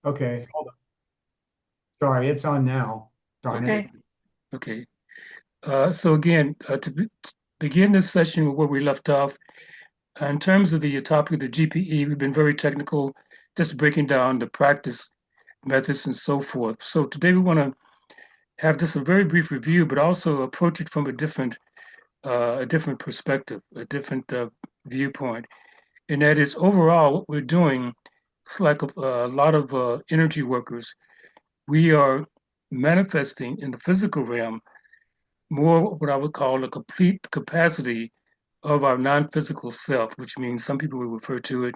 Okay, hold on. Sorry, it's on now. Darn it. Okay. Okay. So again, to begin this session with where we left off, in terms of the topic of the GPE, we've been very technical, just breaking down the practice methods and so forth. So today we want to have just a very brief review, but also approach it from a different perspective, a different viewpoint. And that is overall what we're doing. It's like a lot of energy workers. We are manifesting in the physical realm more what I would call a complete capacity of our non-physical self, which means some people will refer to it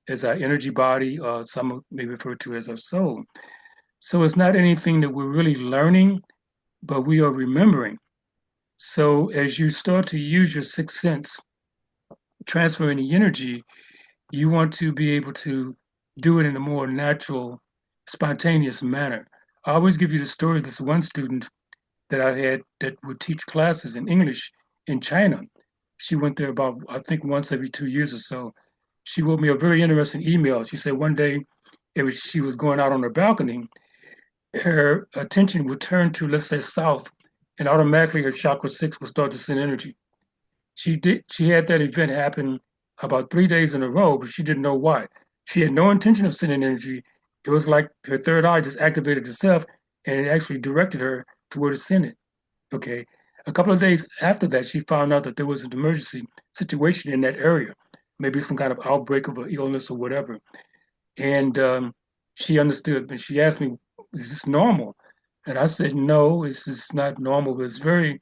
as our energy body, or some may refer to it as our soul. So it's not anything that we're really learning, but we are remembering. So as you start to use your sixth sense, transferring the energy, you want to be able to do it in a more natural, spontaneous manner. I always give you the story of this one student that I had that would teach classes in English in China. She went there about, I think, once every 2 years or so. She wrote me a very interesting email. She said one day she was going out on her balcony, her attention would turn to, let's say, south, and automatically her chakra six would start to send energy. She had that event happen about 3 days in a row, but she didn't know why. She had no intention of sending energy. It was like her third eye just activated itself and it actually directed her to where to send it. Okay. A couple of days after that, she found out that there was an emergency situation in that area, maybe some kind of outbreak of an illness or whatever. And she understood, and she asked me, "Is this normal?" And I said, "No, it's just not normal, but it's very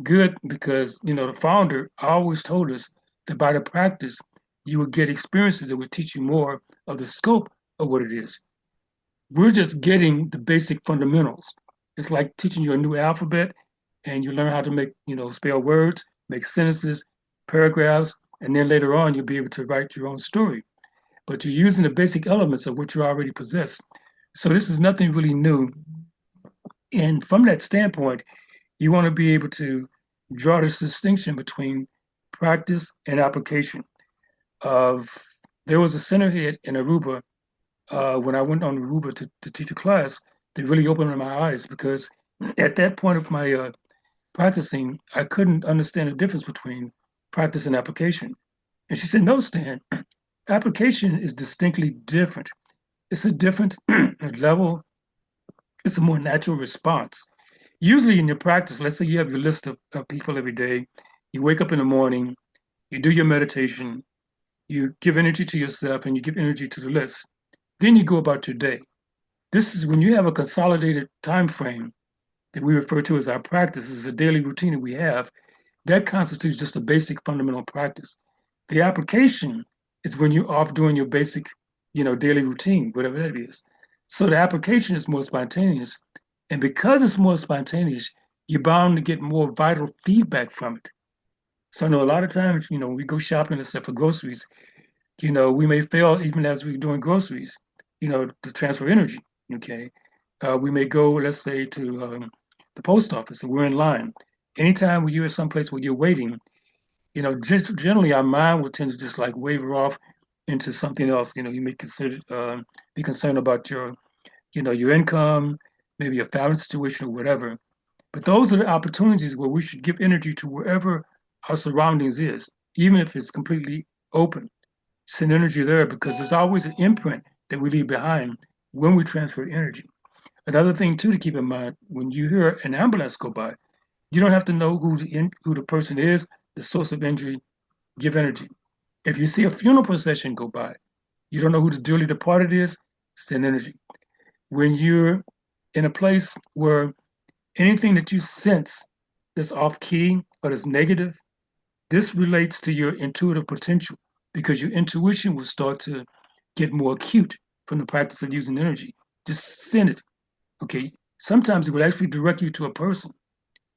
good because the founder always told us that by the practice, you would get experiences that would teach you more of the scope of what it is. We're just getting the basic fundamentals. It's like teaching you a new alphabet and you learn how to make, spell words, make sentences, paragraphs, and then later on you'll be able to write your own story. But you're using the basic elements of what you already possess. So this is nothing really new. And from that standpoint, you want to be able to draw this distinction between practice and application. Of There was a center head in Aruba when I went on Aruba to teach a class. They really opened my eyes because at that point of my practicing, I couldn't understand the difference between practice and application. And she said, "No, Stan, application is distinctly different. It's a different level. It's a more natural response. Usually in your practice, let's say you have your list of people every day. You wake up in the morning, you do your meditation, you give energy to yourself, and you give energy to the list. Then you go about your day. This is when you have a consolidated time frame that we refer to as our practice. This is a daily routine that we have. That constitutes just a basic fundamental practice. The application is when you're off doing your basic, daily routine, whatever that is. So the application is more spontaneous. And because it's more spontaneous, you're bound to get more vital feedback from it. So I know a lot of times, we go shopping, let's say for groceries, we may fail even as we're doing groceries, to transfer energy. Okay. We may go, let's say, to the post office and we're in line. Anytime when you're at some place where you're waiting, just generally our mind will tend to just like waver off into something else. You may be concerned about your income, maybe a family situation or whatever. But those are the opportunities where we should give energy to wherever our surroundings is, even if it's completely open. Send energy there because there's always an imprint that we leave behind when we transfer energy. Another thing too to keep in mind when you hear an ambulance go by, you don't have to know who the person is, the source of injury. Give energy. If you see a funeral procession go by, you don't know who the dearly departed is. Send energy. When you're in a place where anything that you sense that's off key or that's negative, this relates to your intuitive potential because your intuition will start to get more acute from the practice of using energy. Just send it. Okay. Sometimes it would actually direct you to a person.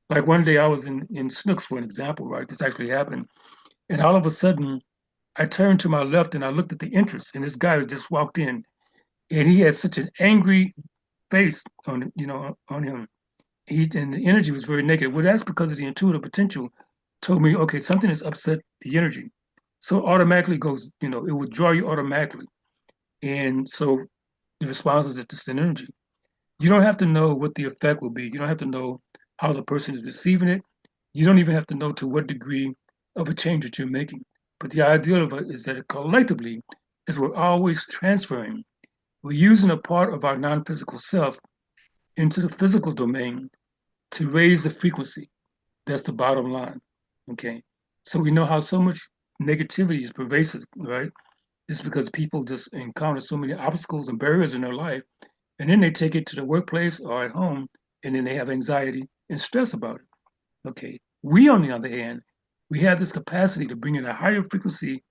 Like one day I was in Snooks, for an example, right? This actually happened. And all of a sudden, I turned to my left and I looked at the entrance, and this guy just walked in, and he had such an angry face on him. And the energy was very negative. Well, that's because of the intuitive potential told me, okay, something has upset the energy. So automatically goes, it would draw you automatically. And so the responses to send energy. You don't have to know what the effect will be. You don't have to know how the person is receiving it. You don't even have to know to what degree of a change that you're making. But the idea of it is that collectively, is we're always transferring. We're using a part of our non-physical self into the physical domain to raise the frequency. That's the bottom line. Okay. So we know how so much negativity is pervasive, right? It's because people just encounter so many obstacles and barriers in their life, and then they take it to the workplace or at home, and then they have anxiety and stress about it. Okay. We, on the other hand, we have this capacity to bring in a higher frequency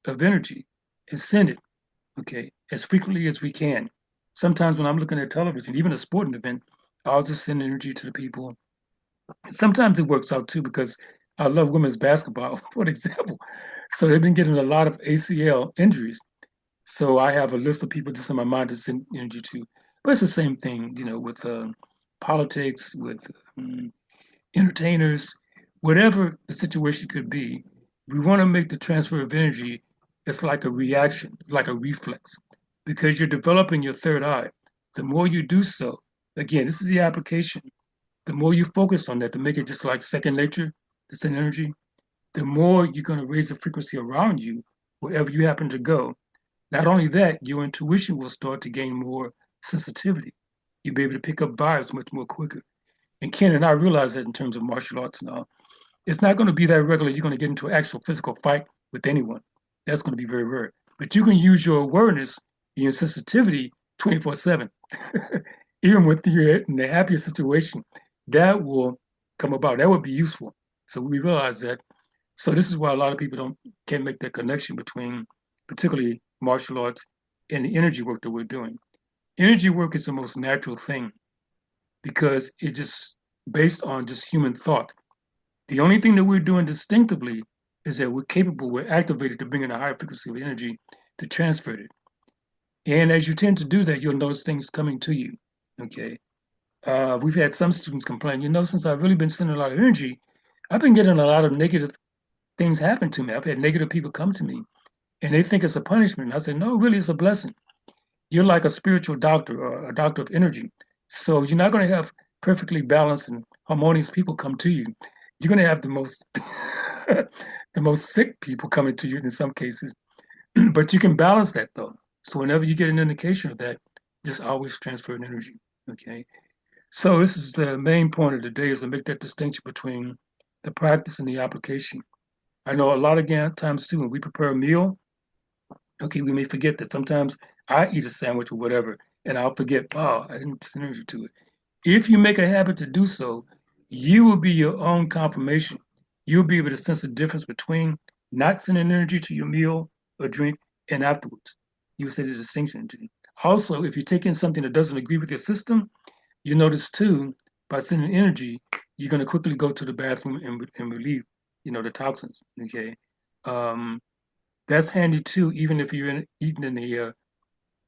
of energy and send it, okay, as frequently as we can. Sometimes when I'm looking at television, even a sporting event, I'll just send energy to the people. Sometimes it works out too because I love women's basketball, for example. So they've been getting a lot of ACL injuries. So I have a list of people just in my mind to send energy to. But it's the same thing, with politics, with um, entertainers, whatever the situation could be. We want to make the transfer of energy. It's like a reaction, like a reflex, because you're developing your third eye. The more you do so, again, this is the application. The more you focus on that to make it just like second nature, the same energy, the more you're going to raise the frequency around you wherever you happen to go. Not only that, your intuition will start to gain more sensitivity. You'll be able to pick up vibes much more quicker. And Ken and I realize that in terms of martial arts now, it's not going to be that regular. You're going to get into an actual physical fight with anyone. That's going to be very rare. But you can use your awareness and your sensitivity 24/7. Even with you're in the happiest situation, that will come about. That would be useful. So we realize that. So this is why a lot of people can't make that connection between particularly martial arts and the energy work that we're doing. Energy work is the most natural thing because it just based on just human thought. The only thing that we're doing distinctively is that we're capable, we're activated to bring in a higher frequency of energy to transfer it. And as you tend to do that, you'll notice things coming to you. Okay. We've had some students complain, since I've really been sending a lot of energy, I've been getting a lot of negative things happen to me. I've had negative people come to me and they think it's a punishment. And I said, no, really, it's a blessing. You're like a spiritual doctor or a doctor of energy. So you're not going to have perfectly balanced and harmonious people come to you. You're going to have the most the most sick people coming to you in some cases. But you can balance that though. So whenever you get an indication of that, just always transfer an energy. Okay. So this is the main point of the day is to make that distinction between the practice and the application. I know a lot of times too, when we prepare a meal, okay, we may forget that sometimes I eat a sandwich or whatever, and I'll forget, oh, I didn't put energy to it. If you make a habit to do so, you will be your own confirmation. You'll be able to sense the difference between not sending energy to your meal or drink and afterwards. You will see the distinction. Also, if you take in something that doesn't agree with your system, you notice too, by sending energy, you're going to quickly go to the bathroom and relieve, the toxins. Okay. Um, that's handy too, even if eating in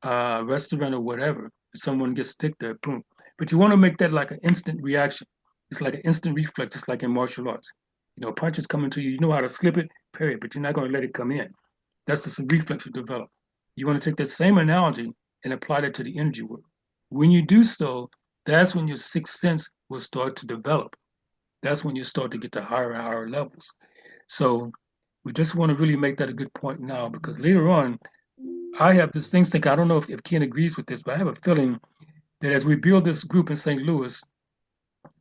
a restaurant or whatever. If someone gets sick there, boom. But you want to make that like an instant reaction. It's like an instant reflex, just like in martial arts. A punch is coming to you, you know how to slip it, period, but you're not going to let it come in. That's just a reflex you develop. You want to take that same analogy and apply that to the energy work. When you do so, that's when your sixth sense will start to develop. That's when you start to get to higher and higher levels. So we just want to really make that a good point now because later on, I have this instinct. I don't know if Ken agrees with this, but I have a feeling that as we build this group in St. Louis,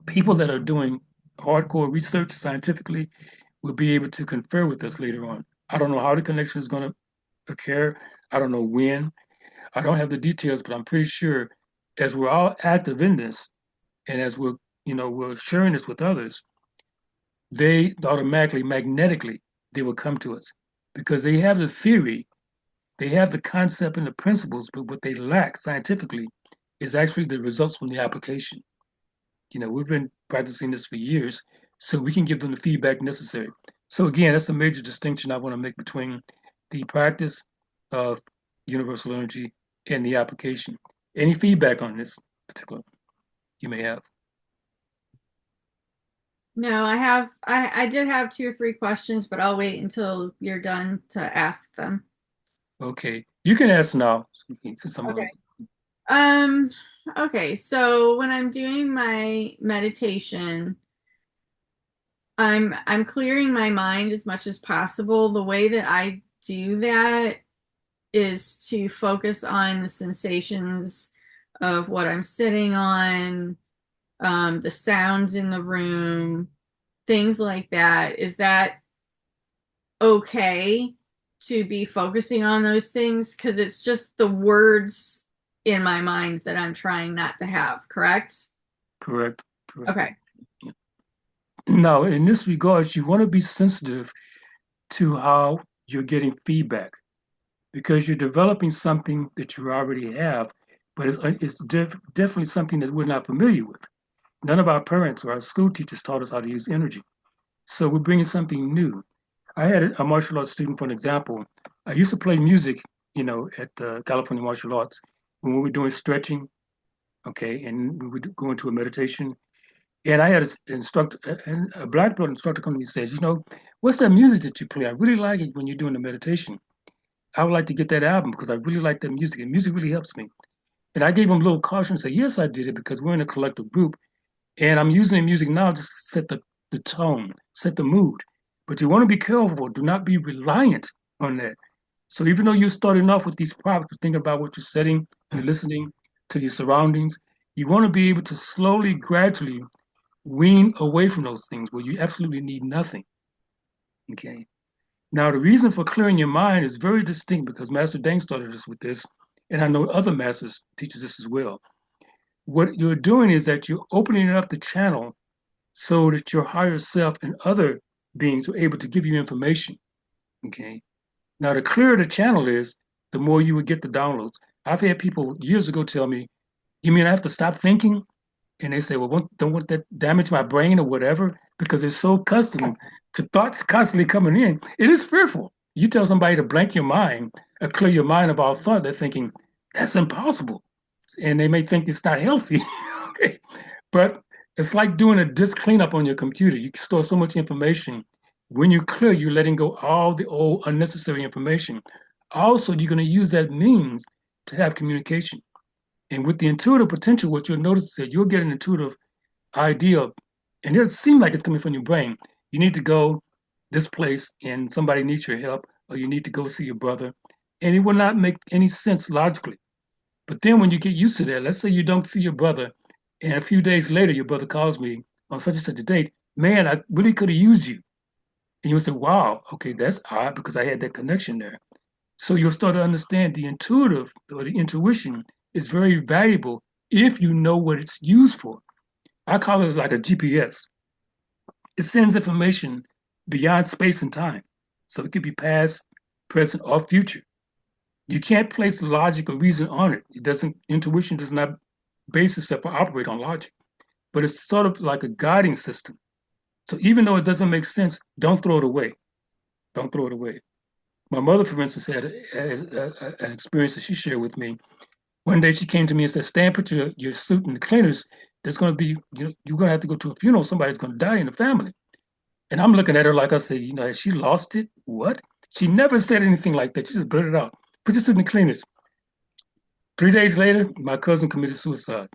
people that are doing hardcore research scientifically will be able to confer with us later on. I don't know how the connection is going to occur. I don't know when. I don't have the details, but I'm pretty sure as we're all active in this and as we're sharing this with others, they automatically, magnetically, they will come to us because they have the theory, they have the concept and the principles, but what they lack scientifically is actually the results from the application. We've been practicing this for years, so we can give them the feedback necessary. So again, that's a major distinction I want to make between the practice of universal energy and the application. Any feedback on this particular you may have? No, I did have two or three questions, but I'll wait until you're done to ask them. Okay, you can ask now since I'm Okay. on. Um, okay, so when I'm doing my meditation, I'm clearing my mind as much as possible. The way that I do that is to focus on the sensations of what I'm sitting on, the sounds in the room, things like that. Is that okay to be focusing on those things? Because it's just the words in my mind that I'm trying not to have, correct? Correct. Correct. Okay. Now, in this regard, you want to be sensitive to how you're getting feedback because you're developing something that you already have, but it's definitely something that we're not familiar with. None of our parents or our school teachers taught us how to use energy. So we're bringing something new. I had a martial arts student, for an example. I used to play music, at California Martial Arts when we were doing stretching, okay, and we would go into a meditation. And I had a black belt instructor come to me and says, what's that music that you play? I really like it when you're doing the meditation. I would like to get that album because I really like that music, and music really helps me. And I gave him a little caution and said, yes, I did it because we're in a collective group and I'm using the music now to set the tone, set the mood. But you want to be careful. Do not be reliant on that. So even though you're starting off with these props, thinking about what you're setting, you're listening to your surroundings, you want to be able to slowly, gradually wean away from those things where you absolutely need nothing. Okay. Now, the reason for clearing your mind is very distinct because Master Dang started us with this, and I know other masters teaches this as well. What you're doing is that you're opening up the channel so that your higher self and other beings are able to give you information. Okay. Now, the clearer the channel is, the more you would get the downloads. I've had people years ago tell me, you mean I have to stop thinking? And they say, well, don't want that damage my brain or whatever, because they're so accustomed to thoughts constantly coming in. It is fearful. You tell somebody to blank your mind or clear your mind about thought, they're thinking, that's impossible. And they may think it's not healthy. Okay. But it's like doing a disk cleanup on your computer. You store so much information. When you clear, you're letting go all the old unnecessary information. Also, you're going to use that means to have communication. And with the intuitive potential, what you'll notice is that you'll get an intuitive idea, and it'll seem like it's coming from your brain. You need to go this place, and somebody needs your help, or you need to go see your brother. And it will not make any sense logically. But then when you get used to that, let's say you don't see your brother, and a few days later, your brother calls me on such and such a date, man, I really could have used you. And you'll say, wow, okay, that's odd because I had that connection there. So you'll start to understand the intuitive or the intuition is very valuable if you know what it's used for. I call it like a GPS. It sends information beyond space and time. So it could be past, present, or future. You can't place logic or reason on it. Intuition does not base itself or operate on logic, but it's sort of like a guiding system. So even though it doesn't make sense, don't throw it away. Don't throw it away. My mother, for instance, had an experience that she shared with me. One day she came to me and said, Stan, put your suit in the cleaners. There's going to be, you're going to have to go to a funeral. Somebody's going to die in the family. And I'm looking at her like I said, has she lost it? What? She never said anything like that. She just blurted out, put your suit in the cleaners. 3 days later, my cousin committed suicide.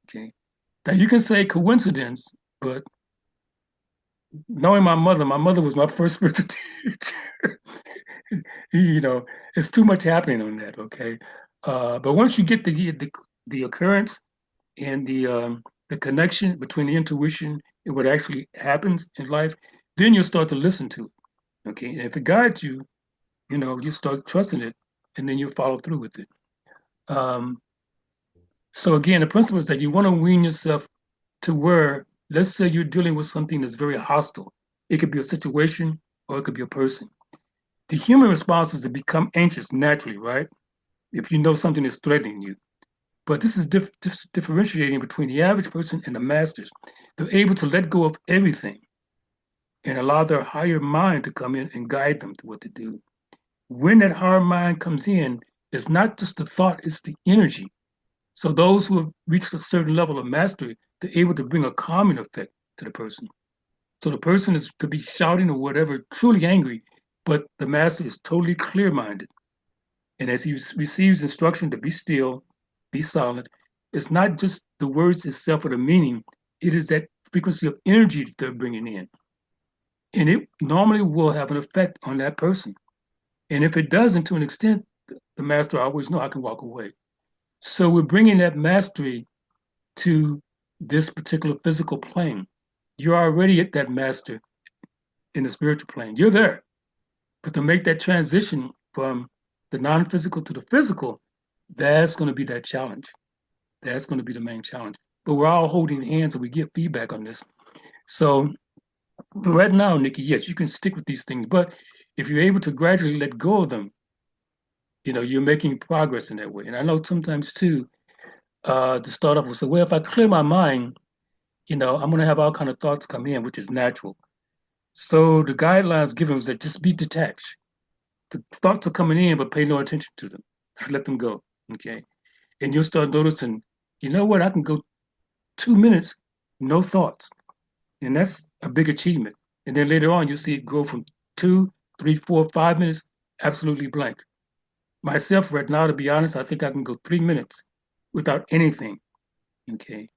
Okay. Now you can say coincidence, but knowing my mother was my first spiritual teacher. It's too much happening on that. Okay. But once you get the occurrence and the connection between the intuition and what actually happens in life, then you'll start to listen to it. Okay. And if it guides you, you start trusting it and then you'll follow through with it. So again, the principle is that you want to wean yourself to where, let's say you're dealing with something that's very hostile. It could be a situation or it could be a person. The human response is to become anxious naturally, right? If you know something is threatening you. But this is differentiating between the average person and the masters. They're able to let go of everything and allow their higher mind to come in and guide them to what to do. When that higher mind comes in, it's not just the thought, it's the energy. So those who have reached a certain level of mastery, they're able to bring a calming effect to the person. So the person could be shouting or whatever, truly angry, but the master is totally clear-minded. And as he receives instruction to be still be solid. It's not just the words itself or the meaning, it is that frequency of energy that they're bringing in. And it normally will have an effect on that person. And if it doesn't, to an extent, the master always know I can walk away. So we're bringing that mastery to this particular physical plane. You're already at that master in the spiritual plane. You're there. But to make that transition from the non-physical to the physical, that's going to be that challenge. That's going to be the main challenge. But we're all holding hands and we get feedback on this. So but right now, Nikki, yes, you can stick with these things. But if you're able to gradually let go of them, you're making progress in that way. And I know sometimes too, to start off with, say, well, if I clear my mind, I'm going to have all kind of thoughts come in, which is natural. So the guidelines given is that just be detached. The thoughts are coming in, but pay no attention to them. Just let them go. Okay. And you'll start noticing, you know what? I can go 2 minutes, no thoughts. And that's a big achievement. And then later on, you see it go from 2, 3, 4, 5 minutes, absolutely blank. Myself, right now, to be honest, I think I can go 3 minutes without anything. Okay.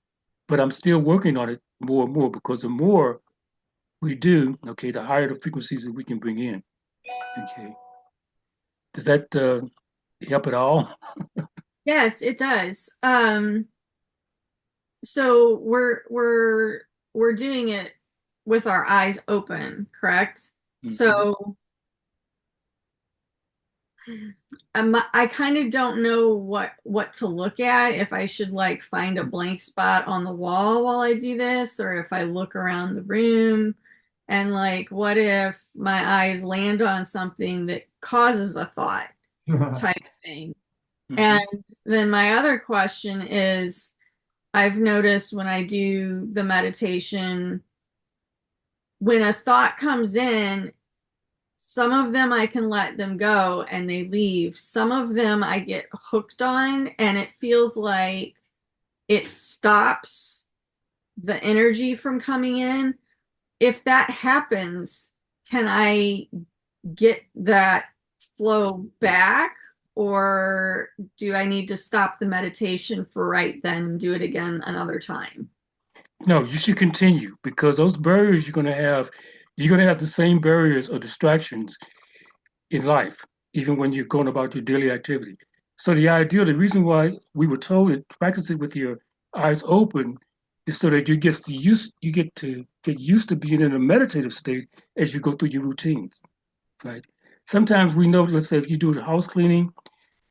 But I'm still working on it more and more because the more we do, okay, the higher the frequencies that we can bring in. Okay. Does that help at all? Yes, it does. So we're doing it with our eyes open, correct? Mhm. So I kind of don't know what to look at, if I should like find a blank spot on the wall while I do this, or if I look around the room, and like what if my eyes land on something that causes a thought type thing. Mhm. And then my other question is, I've noticed when I do the meditation, when a thought comes in, some of them I can let them go and they leave. Some of them I get hooked on and it feels like it stops the energy from coming in. If that happens, can I get that flow back? Or do I need to stop the meditation for right then and do it again another time? No, you should continue because those barriers you're going to have the same barriers or distractions in life, even when you're going about your daily activity. So the reason why we were told to practice it with your eyes open is so that you get to get used to being in a meditative state as you go through your routines, right? Sometimes we know, let's say if you do the house cleaning,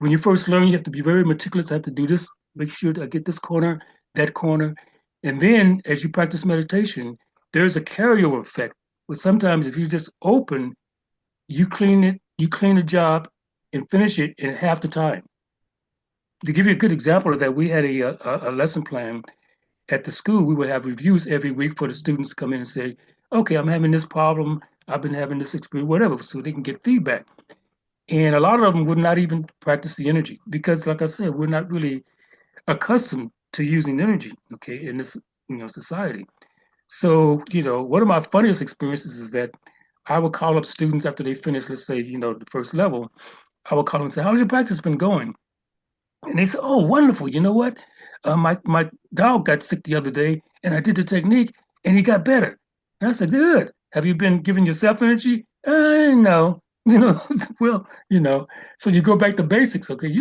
when you first learn, you have to be very meticulous. I have to do this, make sure that I get this corner, that corner. And then as you practice meditation, there's a carryover effect. But sometimes if you just open, you clean the job and finish it in half the time. To give you a good example of that, we had a lesson plan at the school. We would have reviews every week for the students to come in and say, okay, I'm having this problem. I've been having this experience, whatever, so they can get feedback. And a lot of them would not even practice the energy because, like I said, we're not really accustomed to using energy, okay, in this, society. So, one of my funniest experiences is that I would call up students after they finish, let's say, the first level. I would call them and say, how's your practice been going? And they said, oh, wonderful. You know what? My dog got sick the other day and I did the technique and he got better. And I said, good. Have you been giving yourself energy? No. Well, so you go back to basics. Okay.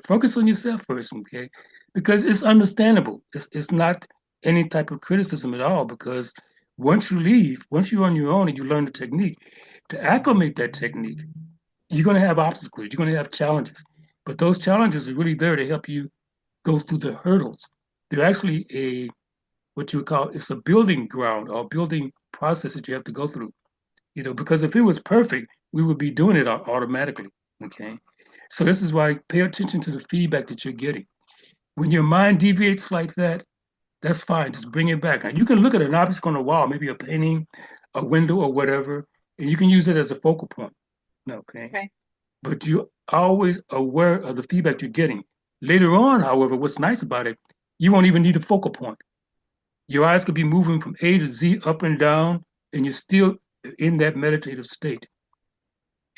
Focus on yourself first. Okay. Because it's understandable. It's not any type of criticism at all because once you're on your own and you learn the technique, to acclimate that technique, you're going to have obstacles, you're going to have challenges, but those challenges are really there to help you go through the hurdles. They're actually what you would call, it's a building ground or building process that you have to go through, because if it was perfect, we would be doing it automatically. Okay. So this is why pay attention to the feedback that you're getting. When your mind deviates like that, that's fine. Just bring it back. And you can look at an object on the wall, maybe a painting, a window, or whatever, and you can use it as a focal point. Okay. Okay. But you're always aware of the feedback you're getting. Later on, however, what's nice about it, you won't even need a focal point. Your eyes could be moving from A to Z, up and down, and you're still in that meditative state.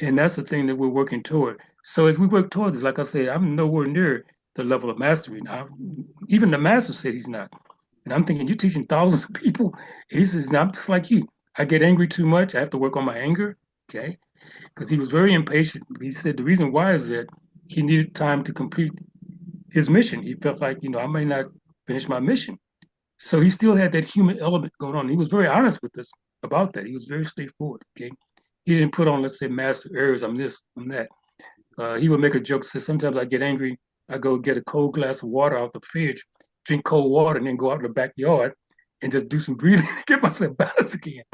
And that's the thing that we're working toward. So as we work towards this, like I say, I'm nowhere near the level of mastery. Now, even the master said he's not. And I'm thinking, you're teaching thousands of people. He says, I'm just like you. I get angry too much. I have to work on my anger. Okay. Because he was very impatient. He said the reason why is that he needed time to complete his mission. He felt like, I may not finish my mission. So he still had that human element going on. He was very honest with us about that. He was very straightforward. Okay. He didn't put on, let's say, master errors. I'm this, I'm that. He would make a joke, say, sometimes I get angry. I go get a cold glass of water out the fridge, drink cold water, and then go out in the backyard and just do some breathing to get myself balanced again.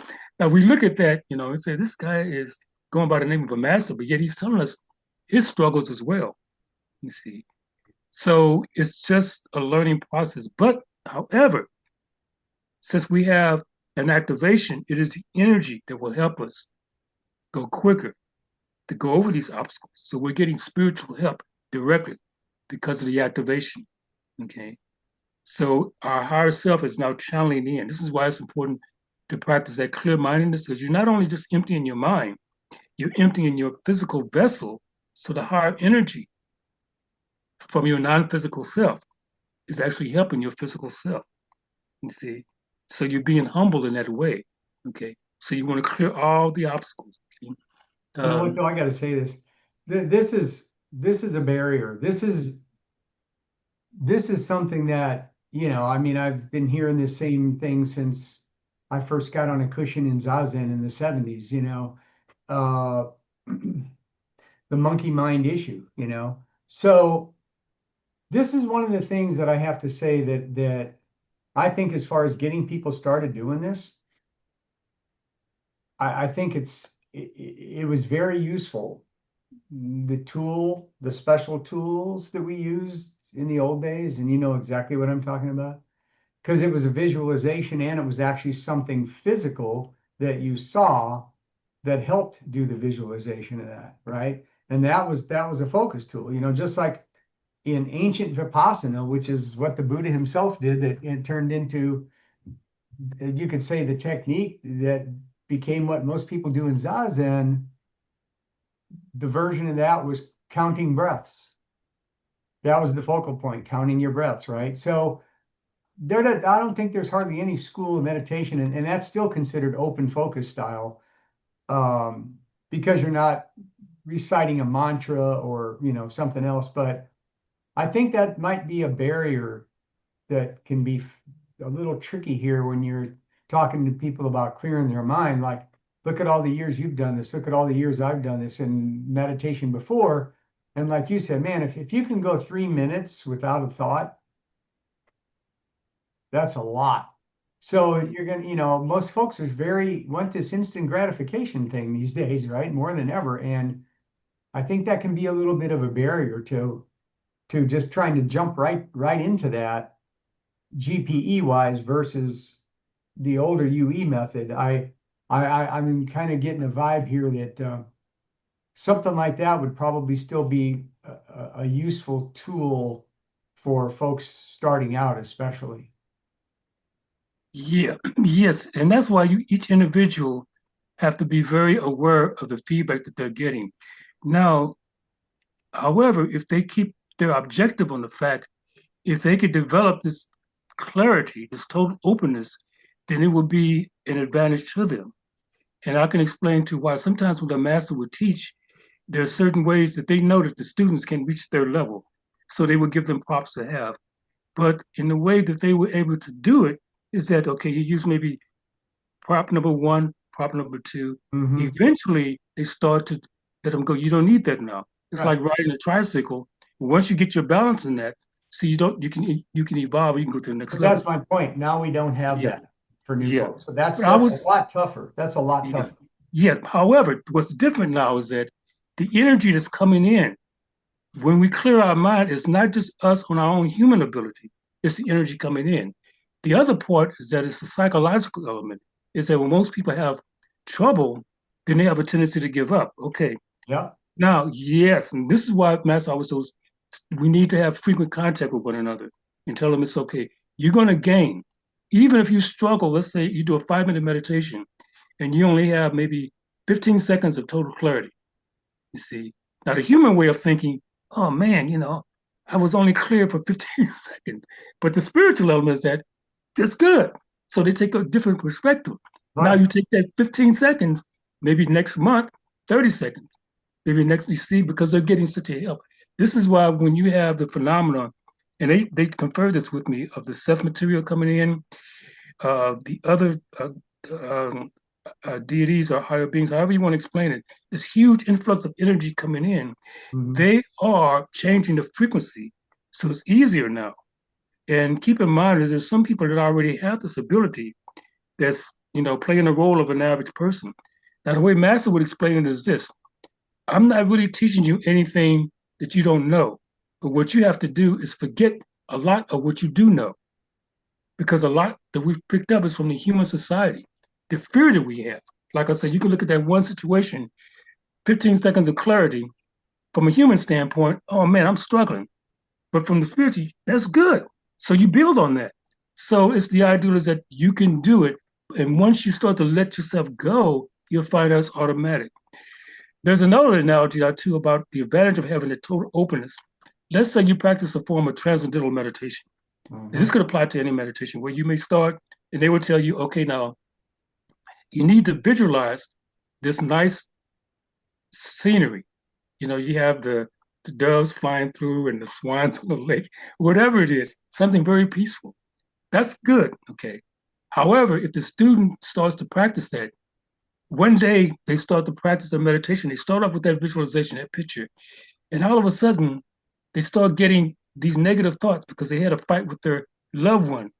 Now we look at that, and say, this guy is going by the name of a master, but yet he's telling us his struggles as well, you see. So it's just a learning process. But however, since we have an activation, it is the energy that will help us go quicker to go over these obstacles. So we're getting spiritual help directly because of the activation. Okay. So our higher self is now channeling in. This is why it's important to practice that clear mindedness, because you're not only just emptying your mind, you're emptying your physical vessel. So the higher energy from your non-physical self is actually helping your physical self. You see? So you're being humble in that way. Okay. So you want to clear all the obstacles. Okay? You know what, though, I got to say this. This is a barrier. This is something that, I mean, I've been hearing this same thing since I first got on a cushion in Zazen in the 70s, uh, the monkey mind issue, So this is one of the things that I have to say that I think, as far as getting people started doing this, I think it was very useful. The special tools that we used in the old days, and you know exactly what I'm talking about, because it was a visualization and it was actually something physical that you saw that helped do the visualization of that, right? And that was a focus tool, just like in ancient Vipassana, which is what the Buddha himself did, that it turned into, you could say, the technique that became what most people do in Zazen. The version of that was counting breaths. That was the focal point, counting your breaths, right? So I don't think there's hardly any school of meditation, and that's still considered open focus style, because you're not reciting a mantra or something else. But I think that might be a barrier that can be a little tricky here when you're talking to people about clearing their mind. Like, look at all the years you've done this. Look at all the years I've done this in meditation before. And like you said, man, if you can go 3 minutes without a thought, that's a lot. So you're going to, most folks want this instant gratification thing these days, right? More than ever. And I think that can be a little bit of a barrier to just trying to jump right into that GPE wise versus the older UE method. I'm kind of getting a vibe here that something like that would probably still be a useful tool for folks starting out, especially. Yeah, yes. And that's why each individual have to be very aware of the feedback that they're getting. Now, however, if they keep their objective on the fact, if they could develop this clarity, this total openness, then it would be an advantage to them. And I can explain to why sometimes when the master would teach, there are certain ways that they know that the students can reach their level. So they would give them props to have. But in the way that they were able to do it is that, okay, you use maybe prop number one, prop number two. Mm-hmm. Eventually, they start to let them go. You don't need that now. It's Right. like riding a tricycle. Once you get your balance in that, see, you can evolve. You can go to the next But level. that's my point. Now we don't have Yeah. that for new Yeah. folks. So that's But I a was, lot tougher. That's a lot yeah. tougher. Yeah. However, what's different now is that the energy that's coming in when we clear our mind, it's not just us on our own human ability, it's the energy coming in. The other part is that it's the psychological element, is that when most people have trouble, then they have a tendency to give up. Okay. Yeah. Now, yes, and this is why Master always says we need to have frequent contact with one another and tell them it's okay. You're going to gain. Even if you struggle, let's say you do a 5-minute meditation and you only have maybe 15 seconds of total clarity, you see. Now, the human way of thinking, oh man, I was only clear for 15 seconds. But the spiritual element is that that's good. So they take a different perspective. Now Right. you take that 15 seconds, maybe next month, 30 seconds, maybe next we see because they're getting such a help. This is why when you have the phenomenon, and they confirmed this with me of the self material coming in, the other um, deities or higher beings, however you want to explain it, this huge influx of energy coming in, Mhm. they are changing the frequency. So it's easier now. And keep in mind is there's some people that already have this ability that's, playing the role of an average person. Now, the way Master would explain it is this: I'm not really teaching you anything that you don't know, but what you have to do is forget a lot of what you do know, because a lot that we've picked up is from the human society, the fear that we have. Like I said, you can look at that one situation, 15 seconds of clarity from a human standpoint. Oh man, I'm struggling. But from the spiritual, that's good. So you build on that. So it's the ideal is that you can do it. And once you start to let yourself go, you'll find out it's automatic. There's another analogy too about the advantage of having a total openness. Let's say you practice a form of transcendental meditation. And this Mhm. could apply to any meditation where you may start and they will tell you, okay, now you need to visualize this nice scenery. You have the doves flying through and the swans on the lake, whatever it is, something very peaceful. That's good. Okay. However, if the student starts to practice that, one day they start to practice their meditation, they start off with that visualization, that picture, and all of a sudden they start getting these negative thoughts because they had a fight with their loved one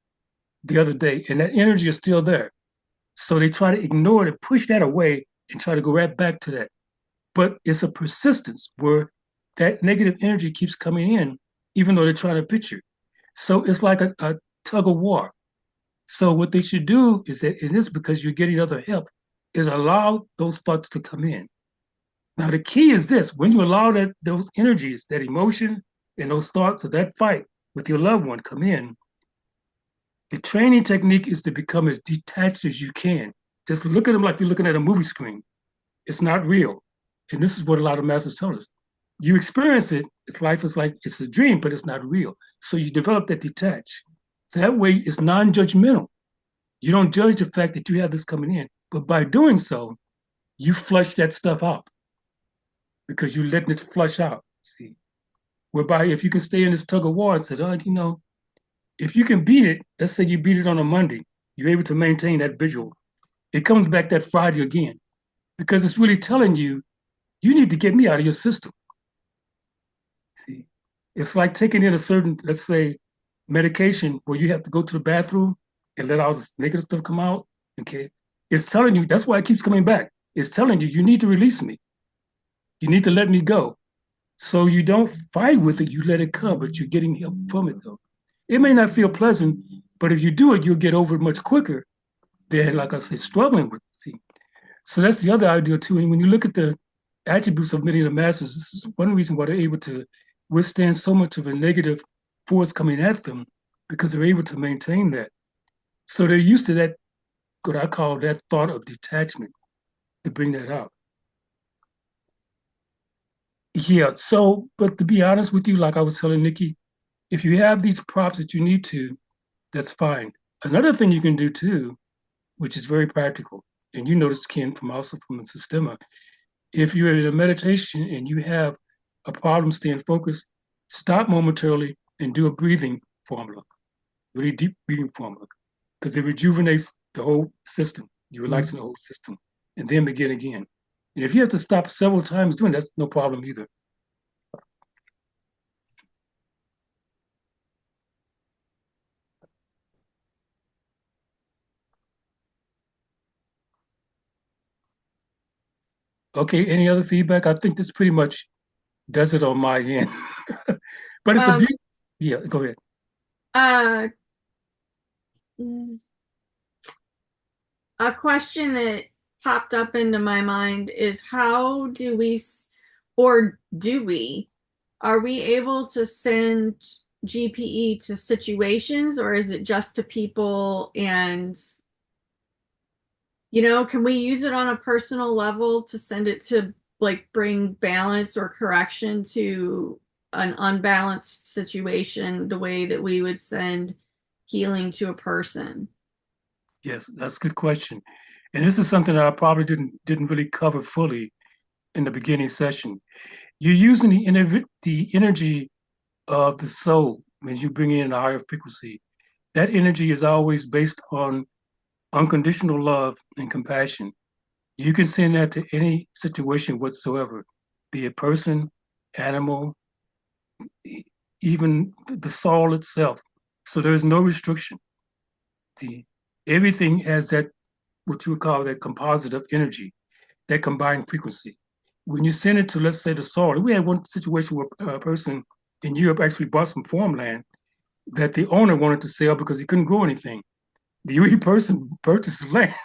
the other day, and that energy is still there. So they try to ignore it and push that away and try to go right back to that. But it's a persistence where that negative energy keeps coming in, even though they're trying to picture. So it's like a tug of war. So what they should do is that, and this is because you're getting other help, is allow those thoughts to come in. Now the key is this: when you allow those energies, that emotion, and those thoughts of that fight with your loved one come in, the training technique is to become as detached as you can. Just look at them like you're looking at a movie screen. It's not real. And this is what a lot of masters tell us. You experience it, it's life is like it's a dream, but it's not real. So you develop that detach. So that way it's non-judgmental. You don't judge the fact that you have this coming in. But by doing so, you flush that stuff out because you're letting it flush out. See? Whereby if you can stay in this tug of war and say, oh, if you can beat it, let's say you beat it on a Monday, you're able to maintain that visual. It comes back that Friday again because it's really telling you, you need to get me out of your system. See, it's like taking in a certain, let's say, medication where you have to go to the bathroom and let all this negative stuff come out. Okay. It's telling you, that's why it keeps coming back. It's telling you, you need to release me. You need to let me go. So you don't fight with it, you let it come, but you're getting help from it though. It may not feel pleasant, but if you do it, you'll get over it much quicker than, like I said, struggling with it. See, so that's the other idea too. And when you look at the attributes of many of the masters, this is one reason why they're able to withstand so much of a negative force coming at them because they're able to maintain that. So they're used to that, what I call that thought of detachment to bring that out. Yeah. So, but to be honest with you, like I was telling Nikki, if you have these props that you need to, that's fine. Another thing you can do too, which is very practical, and you notice Ken from also from the Sistema, if you're in a meditation and you have a problem staying focused, stop momentarily and do a breathing formula, really deep breathing formula, because it rejuvenates the whole system. You're relaxing Mhm. the whole system, and then begin again. And if you have to stop several times doing that's no problem either. Okay, any other feedback? I think this pretty much does it on my end. But it's a Um, beautiful, yeah, go ahead. uh, a question that popped up into my mind is how do we, or do we, are we able to send GPE to situations or is it just to people? And, can we use it on a personal level to send it to like bring balance or correction to an unbalanced situation the way that we would send healing to a person? Yes, that's a good question. And this is something that I probably didn't really cover fully in the beginning session. You're using the energy of the soul when you bring in a higher frequency. That energy is always based on unconditional love and compassion. You can send that to any situation whatsoever, be it person, animal, even the soul itself. So there's no restriction. The everything has that what you would call that composite of energy, that combined frequency. When you send it to, let's say, the soil, we had one situation where a person in Europe actually bought some farmland that the owner wanted to sell because he couldn't grow anything. The Yui person purchased the land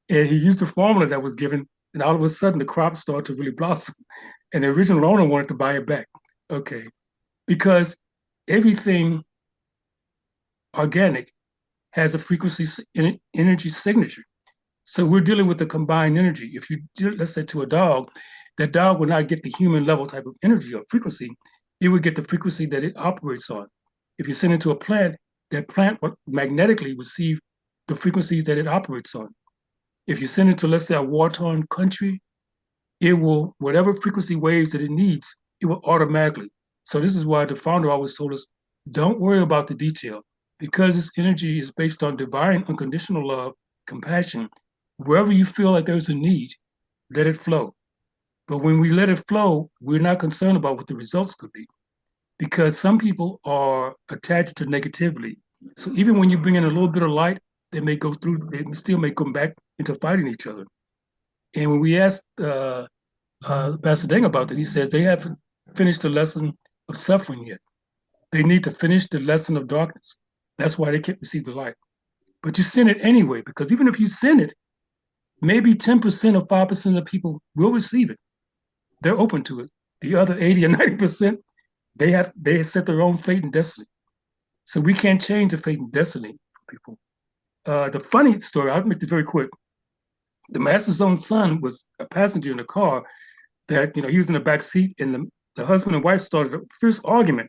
and he used the formula that was given, and all of a sudden the crop started to really blossom. And the original owner wanted to buy it back. Okay. Because everything organic has a frequency energy signature. So we're dealing with the combined energy. If you do, let's say to a dog, that dog will not get the human level type of energy or frequency. It would get the frequency that it operates on. If you send it to a plant, that plant will magnetically receive the frequencies that it operates on. If you send it to, let's say, a war-torn country, it will, whatever frequency waves that it needs, it will automatically. So this is why the founder always told us, don't worry about the detail, because this energy is based on divine unconditional love, compassion. Wherever you feel like there's a need, let it flow. But when we let it flow, we're not concerned about what the results could be, because some people are attached to negativity. So even when you bring in a little bit of light, they may go through, they still may come back into fighting each other. And when we asked Pastor Deng about that, he says they haven't finished the lesson of suffering yet. They need to finish the lesson of darkness. That's why they can't receive the light. But you send it anyway, because even if you send it, maybe 10% or 5% of people will receive it. They're open to it. The other 80 or 90%, they set their own fate and destiny. So we can't change the fate and destiny for people. The funny story, I'll make this very quick. The master's own son was a passenger in the car that, he was in the back seat, and the husband and wife started a fierce argument.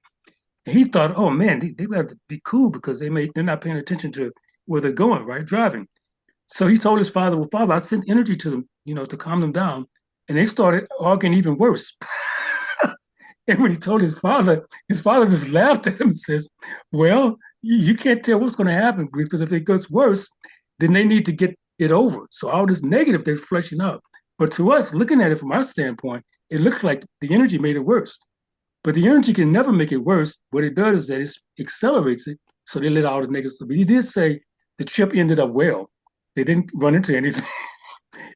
And he thought, oh man, they have to be cool because they're not paying attention to where they're going, right? Driving. So he told his father, well, Father, I sent energy to them, to calm them down. And they started arguing even worse. And when he told his father just laughed at him and says, well, you can't tell what's going to happen, because if it gets worse, then they need to get it over. So all this negative they're fleshing out. But to us, looking at it from our standpoint, it looks like the energy made it worse. But the energy can never make it worse. What it does is that it accelerates it, so they let out the negative stuff. But he did say the trip ended up well. They didn't run into anything,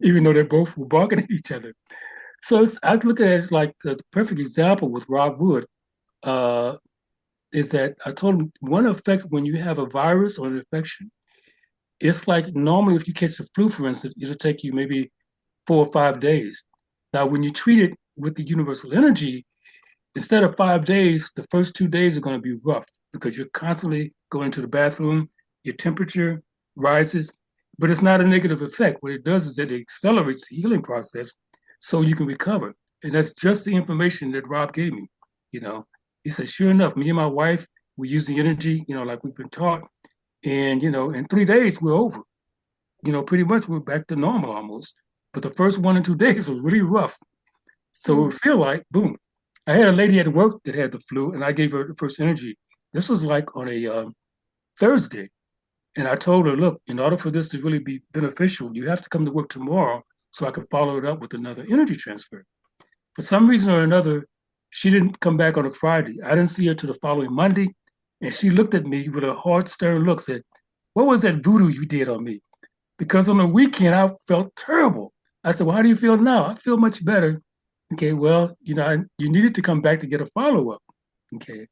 even though they both were barking at each other. So I look at it as like the perfect example with Rob Wood, is that I told him one effect when you have a virus or an infection, it's like normally if you catch the flu, for instance, it'll take you maybe 4 or 5 days. Now, when you treat it with the universal energy, instead of 5 days, the first 2 days are going to be rough because you're constantly going to the bathroom, your temperature rises, but it's not a negative effect. What it does is that it accelerates the healing process so you can recover. And that's just the information that Rob gave me. He said, sure enough, me and my wife, we use the energy, like we've been taught. And, in 3 days, we're over. Pretty much we're back to normal almost. But the first 1 or 2 days were really rough. So it feel like, boom. I had a lady at work that had the flu, and I gave her the first energy. This was like on a Thursday. And I told her, look, in order for this to really be beneficial, you have to come to work tomorrow so I could follow it up with another energy transfer. For some reason or another, she didn't come back on a Friday. I didn't see her till the following Monday. And she looked at me with a hard, stern look, said, what was that voodoo you did on me? Because on the weekend, I felt terrible. I said, well, how do you feel now? I feel much better. Okay, well, you needed to come back to get a follow-up. Okay,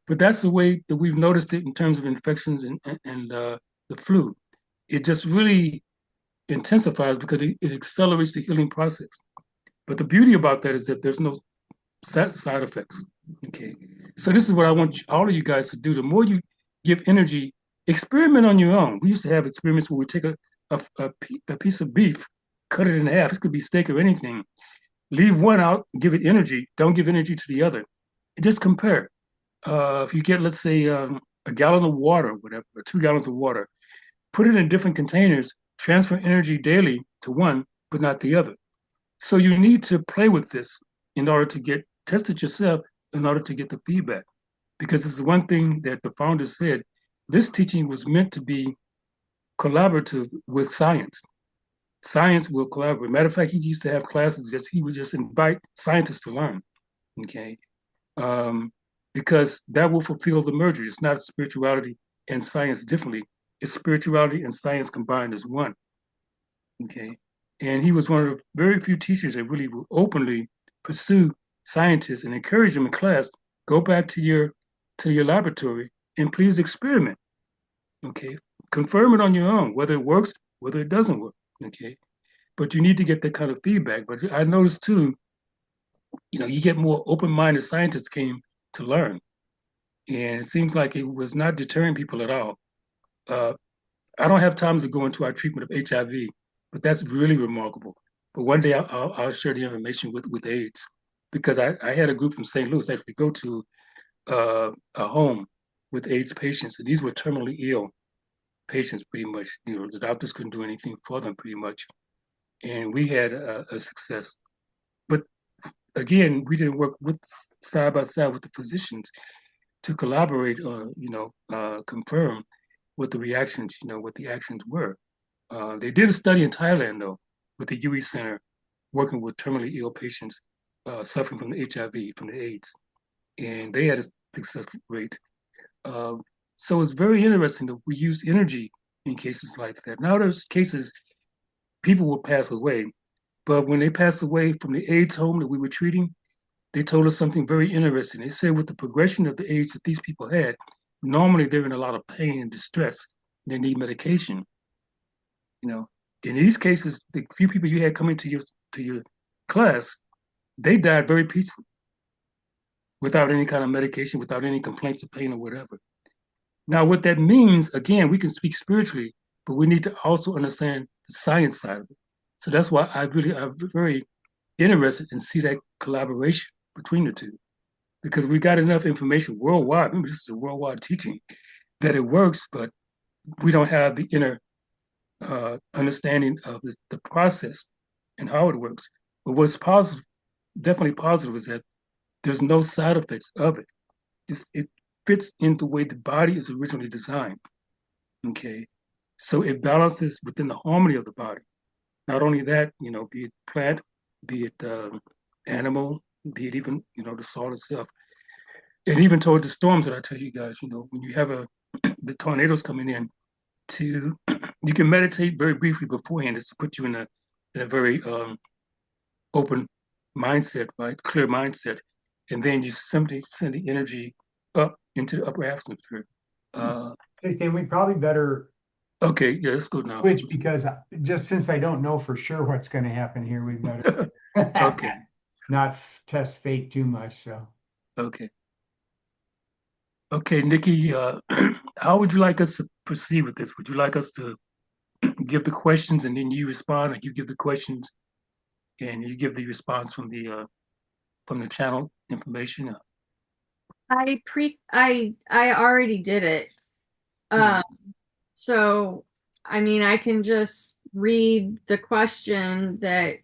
but that's the way that we've noticed it in terms of infections and the flu. It just really intensifies because it accelerates the healing process. But the beauty about that is that there's no side effects. Okay, so this is what I want all of you guys to do. The more you give energy, experiment on your own. We used to have experiments where we take a piece of beef, cut it in half. It could be steak or anything. Leave one out, give it energy. Don't give energy to the other. just compare. If you get, let's say, a gallon of water, whatever, or 2 gallons of water, put it in different containers, transfer energy daily to one, but not the other. So you need to play with this in order to test it yourself in order to get the feedback. Because it's one thing that the founder said, this teaching was meant to be collaborative with science. Science will collaborate. Matter of fact, he used to have classes that he would just invite scientists to learn. Okay. Um, because that will fulfill the merger. It's not spirituality and science differently. It's spirituality and science combined as one. Okay. And he was one of the very few teachers that really will openly pursue scientists and encourage them in class, go back to your laboratory and please experiment. Okay. Confirm it on your own, whether it works, whether it doesn't work. Okay. But you need to get that kind of feedback. But I noticed too, you get more open-minded scientists came to learn. And it seems like it was not deterring people at all. Uh, I don't have time to go into our treatment of HIV, but that's really remarkable. But one day I'll share the information with AIDS, because I had a group from St. Louis actually go to a home with AIDS patients, and these were terminally ill patients pretty much. The doctors couldn't do anything for them pretty much. And we had a success. But again, we didn't work with side by side with the physicians to collaborate or confirm what the reactions, what the actions were. They did a study in Thailand though, with the UE Center, working with terminally ill patients suffering from the HIV, from the AIDS, and they had a success rate. So it's very interesting that we use energy in cases like that. Now there's cases people will pass away, but when they pass away from the AIDS home that we were treating, they told us something very interesting. They said with the progression of the AIDS that these people had, normally they're in a lot of pain and distress. And they need medication. In these cases, the few people you had coming to your class, they died very peacefully, without any kind of medication, without any complaints of pain or whatever. Now, what that means, again, we can speak spiritually, but we need to also understand the science side of it. So that's why I'm very interested in see that collaboration between the two, because we got enough information worldwide. Remember, this is a worldwide teaching that it works, but we don't have the inner understanding of the process and how it works. But what's positive, definitely positive, is that there's no side effects of it. It fits in the way the body is originally designed. Okay, so it balances within the harmony of the body. Not only that, be it plant, be it animal, be it even the soil itself, and even toward the storms that I tell you guys. When you have the tornadoes coming in, you can meditate very briefly beforehand, just to put you in a very open mindset, right, clear mindset, and then you simply send the energy up into the upper atmosphere. Hey, Stan, we probably better Okay, yeah, let's go now. switch, because just since I don't know for sure what's going to happen here, we better Okay, not test fate too much. So, okay. Okay, Nikki, how would you like us to proceed with this? Would you like us to give the questions and then you respond, or you give the questions and you give the response from the channel information? I already did it. Yeah. So I mean, I can just read the question that,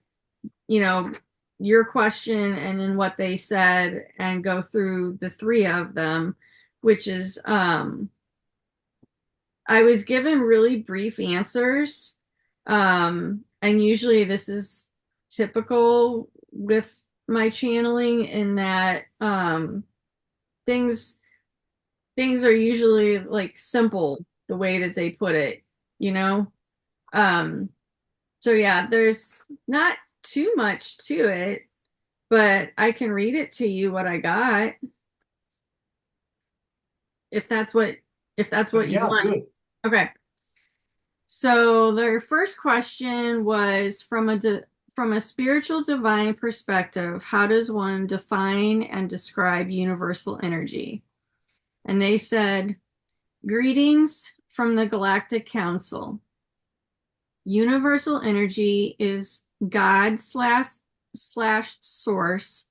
your question and then what they said and go through the three of them, which is I was given really brief answers. And usually this is typical with my channeling, in that things things are usually like simple the way that they put it, you know? Um, so yeah, there's not too much to it, but I can read it to you what I got if that's what you yeah, want. good. Okay. So their first question was from a spiritual divine perspective, how does one define and describe universal energy? And they said, greetings from the Galactic Council. Universal energy is God slash source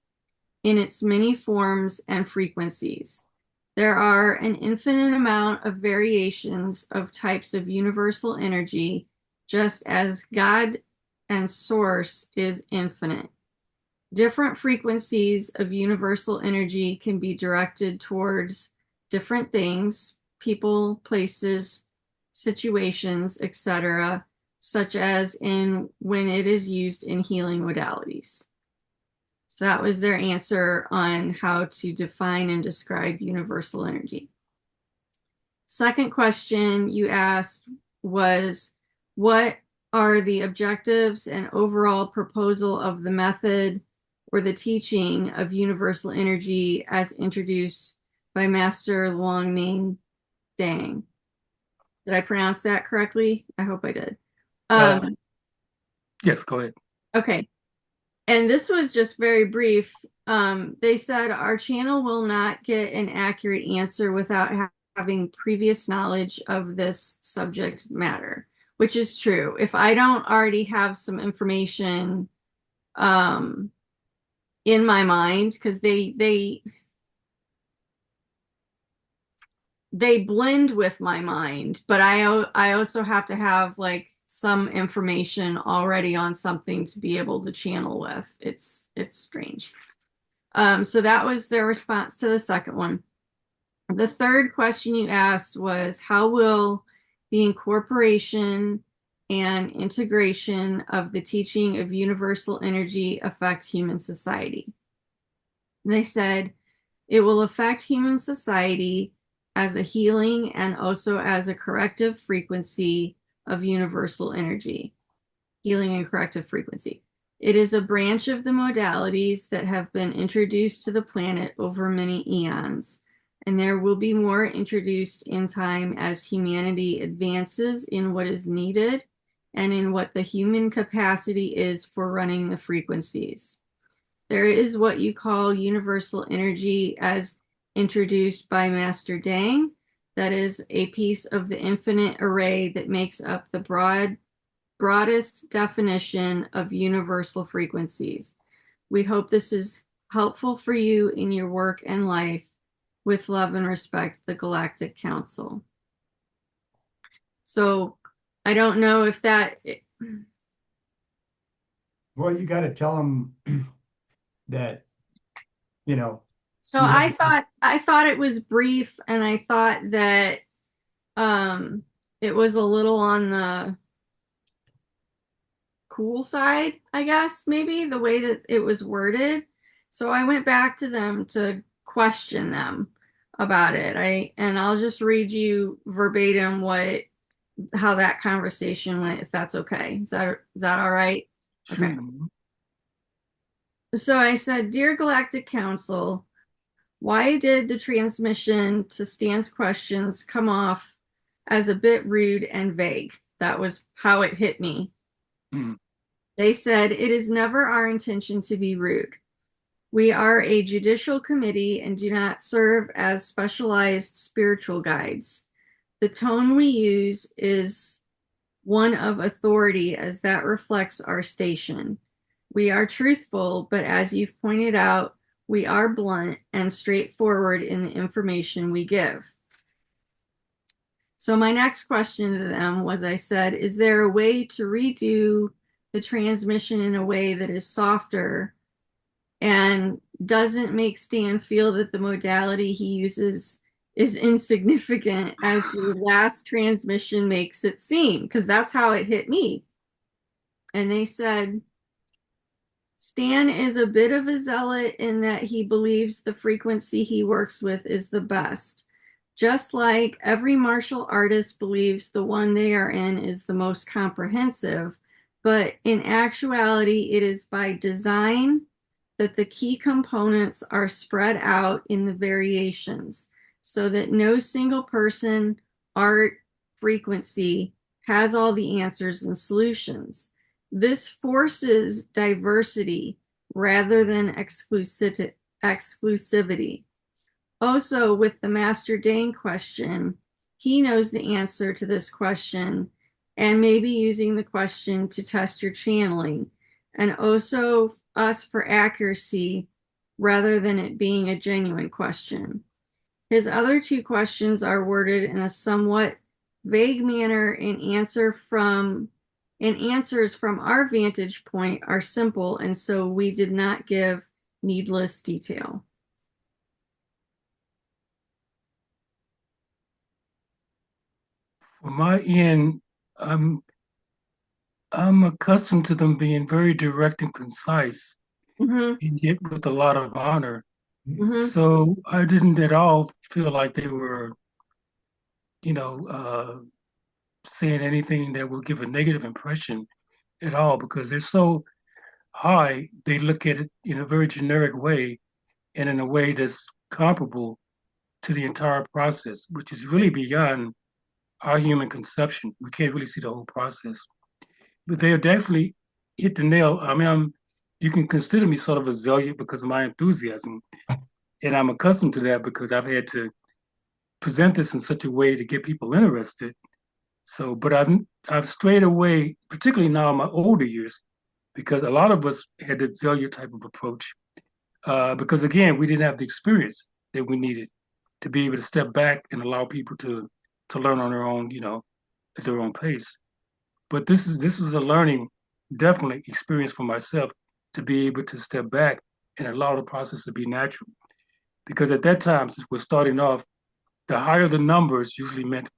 in its many forms and frequencies. There are an infinite amount of variations of types of universal energy, just as God and Source is infinite. Different frequencies of universal energy can be directed towards different things, people, places, situations, etc., such as in when it is used in healing modalities. So that was their answer on how to define and describe universal energy. Second question you asked was, what are the objectives and overall proposal of the method or the teaching of universal energy as introduced by Master Luang Ning Dang? Did I pronounce that correctly? I hope I did. Yes, go ahead. Okay. And this was just very brief. They said our channel will not get an accurate answer without having previous knowledge of this subject matter, which is true. If I don't already have some information in my mind, because they blend with my mind, but I also have to have like some information already on something to be able to channel with. It's strange. So that was their response to the second one. The third question you asked was, how will the incorporation and integration of the teaching of universal energy affect human society? They said it will affect human society as a healing and also as a corrective frequency of universal energy. Healing and corrective frequency. It is a branch of the modalities that have been introduced to the planet over many eons, and there will be more introduced in time as humanity advances in what is needed and in what the human capacity is for running the frequencies. There is what you call universal energy as introduced by Master Dang. That is a piece of the infinite array that makes up the broadest definition of universal frequencies. We hope this is helpful for you in your work and life. With love and respect, the Galactic Council. So I don't know if that. Well, you got to tell them that, you know, So I thought it was brief, and I thought that it was a little on the cool side, I guess, maybe the way that it was worded. So I went back to them to question them about it. And I'll just read you verbatim how that conversation went, if that's okay. Is that all right? Sure. Okay. So I said, Dear Galactic Council, why did the transmission to Stan's questions come off as a bit rude and vague? That was how it hit me. Mm. They said, it is never our intention to be rude. We are a judicial committee and do not serve as specialized spiritual guides. The tone we use is one of authority, as that reflects our station. We are truthful, but as you've pointed out, we are blunt and straightforward in the information we give. So my next question to them was, I said, is there a way to redo the transmission in a way that is softer and doesn't make Stan feel that the modality he uses is insignificant as your last transmission makes it seem? Because that's how it hit me. And they said, Stan is a bit of a zealot in that he believes the frequency he works with is the best. Just like every martial artist believes the one they are in is the most comprehensive, but in actuality, it is by design that the key components are spread out in the variations so that no single person, art, frequency has all the answers and solutions. This forces diversity rather than exclusivity. Also, with the Master Dane question, he knows the answer to this question and maybe using the question to test your channeling. And also us for accuracy, rather than it being a genuine question. His other two questions are worded in a somewhat vague manner and answers from our vantage point are simple, and so we did not give needless detail. On my end, I'm I'm accustomed to them being very direct and concise, Mm-hmm, and yet with a lot of honor. mm-hmm, So I didn't at all feel like they were, you know, saying anything that would give a negative impression at all, because they're so high. They look at it in a very generic way and in a way that's comparable to the entire process, which is really beyond our human conception. We can't really see the whole process. But they definitely hit the nail. I mean, you can consider me sort of a zealot because of my enthusiasm, and I'm accustomed to that because I've had to present this in such a way to get people interested. So, but I've strayed away, particularly now in my older years, because a lot of us had the zealot type of approach. Because again, we didn't have the experience that we needed to be able to step back and allow people to learn on their own, at their own pace. But this was a learning, definitely experience for myself to be able to step back and allow the process to be natural. Because at that time, since we're starting off, the higher the numbers usually meant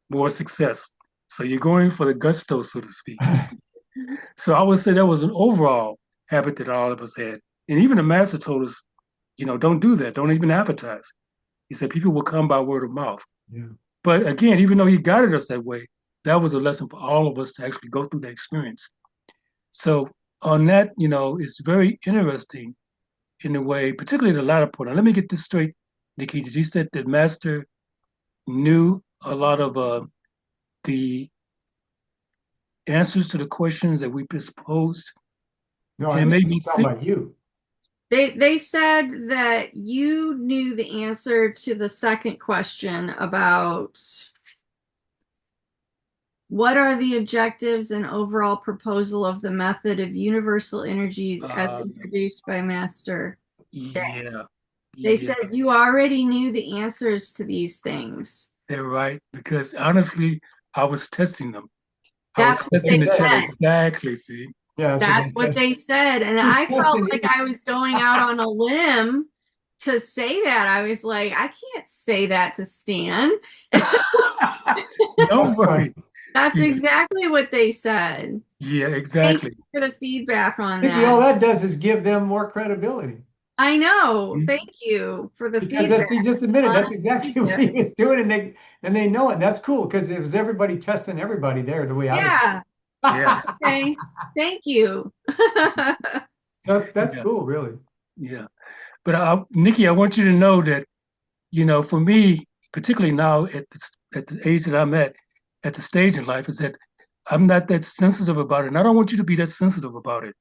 more success. So you're going for the gusto, so to speak. So I would say that was an overall habit that all of us had. And even the master told us, don't do that. Don't even advertise. He said people will come by word of mouth. Yeah. But again, even though he guided us that way, that was a lesson for all of us to actually go through that experience. So on that, it's very interesting in a way, particularly the latter part. Now, let me get this straight, Nikki. Did you say that Master knew a lot of the answers to the questions that we just posed? No, And I it think made I'm me talking think, about you. They said that you knew the answer to the second question about what are the objectives and overall proposal of the method of universal energies as uh, introduced by Master. yeah, They yeah, said you already knew the answers to these things. they're right. Because honestly, I was testing them. I was That's That's what what they they testing the chat said. said. exactly. See, Yeah, that's what That's they what said. they said. And He's I felt testing like you. I was going out on a limb to say that. I was like, I can't say that to Stan. don't That's worry. fine. That's Yeah, exactly what they said. yeah, Thank exactly. you for the feedback on Nikki, all that. that does is give them more credibility I know. Mhm. Thank you for the because that's feedback. he just admitted that's Honest exactly what feedback. he was doing, and they know it. That's cool because it was everybody testing everybody there the way I was. Yeah. Yeah, Okay. Thank you. That's yeah, cool, really. yeah. But Nikki, I want you to know that, for me, particularly now at the age that I'm at the stage in life, is that I'm not that sensitive about it. And I don't want you to be that sensitive about it.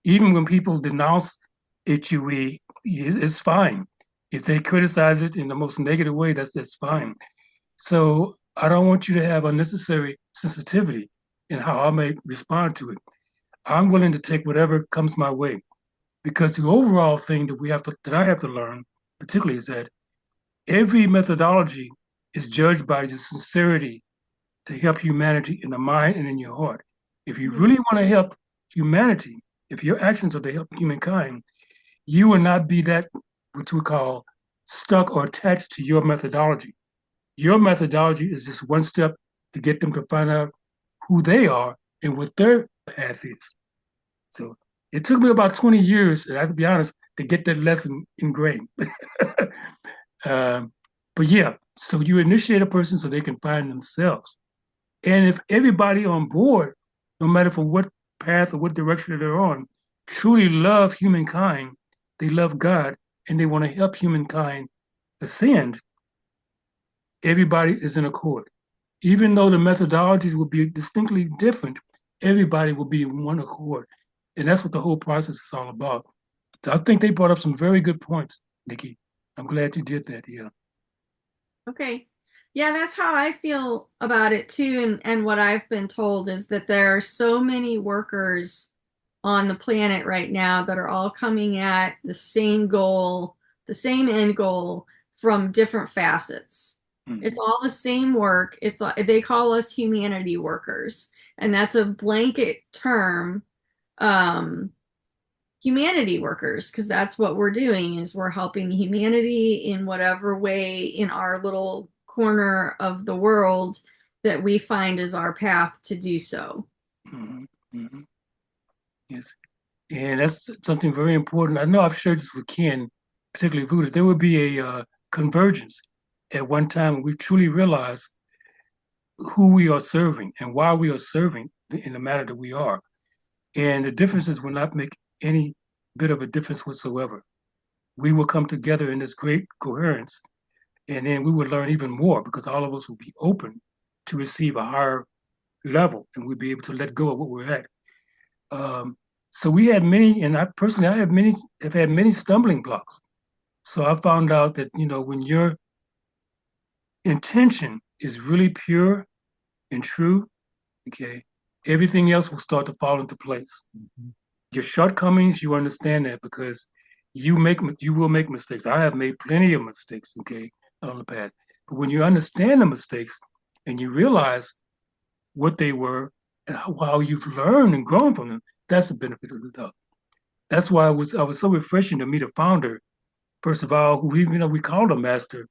Even when people denounce HUE, it's fine. If they criticize it in the most negative way, that's fine. So I don't want you to have unnecessary sensitivity in how I may respond to it. I'm willing to take whatever comes my way because the overall thing that I have to learn, particularly, is that every methodology is judged by the sincerity to help humanity in the mind and in your heart. If you really want to help humanity, if your actions are to help humankind, you will not be that what we call stuck or attached to your methodology. Your methodology is just one step to get them to find out who they are and what their path is. So it took me about 20 years, and I have to be honest, to get that lesson ingrained. um, but yeah, so you initiate a person so they can find themselves. And if everybody on board, no matter for what path or what direction they're on, truly love humankind, they love God, and they want to help humankind ascend, everybody is in accord. Even though the methodologies will be distinctly different, everybody will be in one accord. And that's what the whole process is all about. So I think they brought up some very good points, Nikki. I'm glad you did that. Yeah. Okay. Yeah, that's how I feel about it too. And what I've been told is that there are so many workers on the planet right now that are all coming at the same goal, the same end goal from different facets. It's all the same work. They call us humanity workers, and that's a blanket term. Um, humanity workers, because that's what we're doing is we're helping humanity in whatever way in our little corner of the world that we find is our path to do so. Mhm, mhm. Yes. And that's something very important. I know I've shared this with Ken, particularly Buddha. There would be a convergence at one time when we truly realize who we are serving and why we are serving in the manner that we are. And the differences will not make any bit of a difference whatsoever. We will come together in this great coherence, and then we will learn even more because all of us will be open to receive a higher level, and we'll be able to let go of what we're at. Um, so we had many, and I personally, have had many stumbling blocks. So I found out that, when your intention is really pure and true, okay, everything else will start to fall into place. Mhm. Your shortcomings, you understand that because you will make mistakes. I have made plenty of mistakes, okay, on the path. But when you understand the mistakes and you realize what they were and how you've learned and grown from them, that's the benefit of the doubt. That's why I was so refreshing to meet a founder, first of all, who even though we called him master,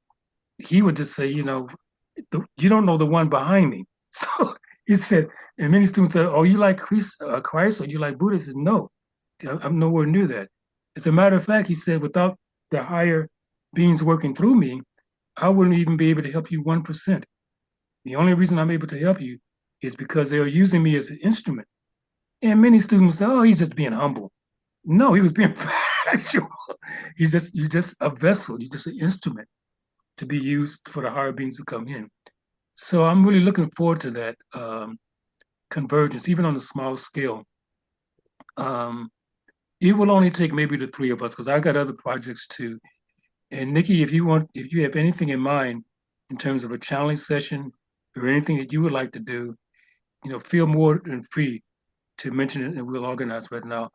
he would just say, you don't know the one behind me. So he said, and many students say, oh, you like Christ or you like Buddha? He says, no, I'm nowhere near that. As a matter of fact, he said, without the higher beings working through me, I wouldn't even be able to help you 1%. The only reason I'm able to help you is because they are using me as an instrument. And many students say, oh, he's just being humble. No, he was being factual. You're just a vessel. You're just an instrument to be used for the higher beings to come in. So I'm really looking forward to that convergence, even on a small scale. Um, it will only take maybe the three of us because I've got other projects too. And Nikki, if you have anything in mind in terms of a challenge session or anything that you would like to do, feel more than free to mention it, and we'll organize right now.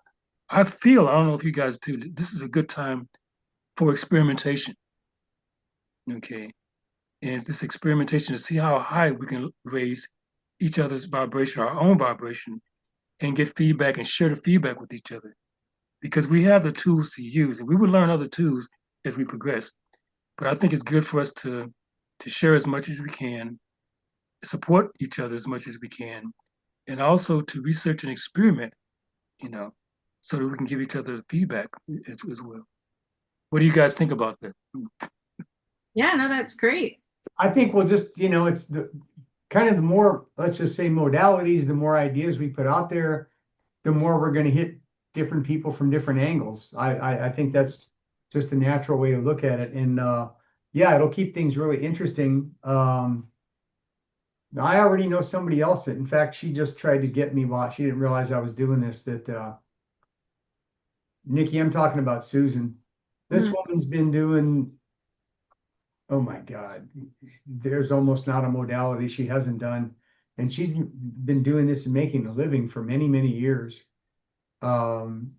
I don't know if you guys do, this is a good time for experimentation. Okay. And this experimentation to see how high we can raise each other's vibration, our own vibration, and get feedback and share the feedback with each other. Because we have the tools to use, and we will learn other tools as we progress. But I think it's good for us to share as much as we can, support each other as much as we can, and also to research and experiment, you know, so that we can give each other feedback as well. What do you guys think about that? Yeah, no, that's great. I think we'll just, it's the kind of the more, let's just say modalities, the more ideas we put out there, the more we're going to hit different people from different angles. I think that's just a natural way to look at it. And yeah, it'll keep things really interesting. I already know somebody else that, in fact, she just tried to get me while she didn't realize I was doing this, that Nikki, I'm talking about Susan. This Mhm. woman's been doing, oh my God, there's almost not a modality she hasn't done. And she's been doing this and making a living for many, many years. Um,